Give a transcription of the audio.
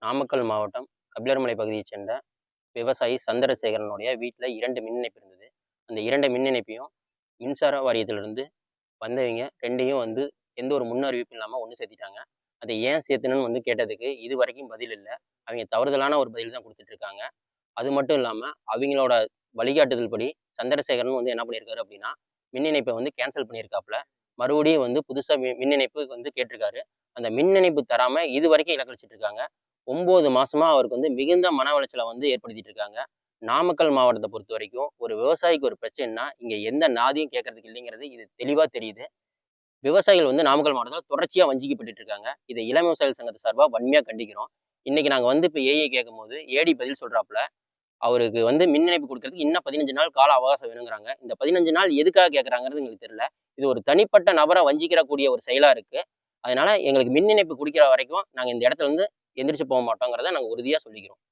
நாமக்கல் மாவட்டம் கபிலர்மலை பகுதியைச் சேர்ந்த விவசாயி சந்திரசேகரனுடைய வீட்டில் 2 மின் இணைப்பு இருந்தது. அந்த 2 மின் இணைப்பையும் மின்சார வாரியத்திலிருந்து வந்தவைங்க 2யும் வந்து எந்த ஒரு முன் அறிவிப்பும் இல்லாம ஒண்ணு சேர்த்துட்டாங்க. அதை ஏன் சேர்த்தணும்னு வந்து கேட்டதுக்கு இதுவரைக்கும் பதில் இல்ல. அவைங்க தவறுதலான ஒரு பதில் தான் குடுத்துட்டு இருக்காங்க. அது மட்டும் இல்லாம அவிங்களோட வழிகாட்டுதல் படி சந்திரசேகரன் வந்து என்ன பண்ணியிருக்காரு அப்படின்னா, மின் இணைப்பை வந்து கேன்சல் பண்ணியிருக்காப்புல. மறுபடியும் வந்து புதுசா மின் இணைப்பு வந்து கேட்டிருக்காரு. அந்த மின் இணைப்பு தராம இதுவரைக்கும் இலக்கழிச்சிட்டு இருக்காங்க. 9 மாசமா அவருக்கு வந்து மிகுந்த மன உளைச்சல வந்து ஏற்படுத்திட்டு இருக்காங்க. நாமக்கல் மாவட்டத்த பொறுத்தவரைக்கும் ஒரு விவசாயிக்கு ஒரு பிரச்சனைன்னா, இங்க எந்த நாதியும் கேட்கறதுக்கு இல்லைங்கிறது இது தெளிவா தெரியுது. விவசாயிகள் வந்து நாமக்கல் மாவட்டத்துல தொடர்ச்சியா வஞ்சிக்கப்பட்டுட்டு இருக்காங்க. இதை இளம் விவசாயிகள் சங்கத்து சார்பா வன்மையா கண்டிக்கிறோம். இன்னைக்கு நாங்க வந்து இப்ப ஏஇ கேட்கும்போது, ஏடி பதில் சொல்றாப்புல, அவருக்கு வந்து மின் இணைப்பு குடுக்கறதுக்கு இன்னும் 15 நாள் கால அவகாசம் வேணுங்கிறாங்க. இந்த 15 நாள் எதுக்காக கேட்கறாங்கறது எங்களுக்கு தெரியல. இது ஒரு தனிப்பட்ட நபர வஞ்சிக்கிறக்கூடிய ஒரு செயலா இருக்கு. அதனால எங்களுக்கு மின் இணைப்பு குடுக்கிற வரைக்கும் நாங்க இந்த இடத்துல இருந்து எந்திரிச்சு போ மாட்டோங்கிறத நாங்க உறுதியா சொல்லிக்கிறோம்.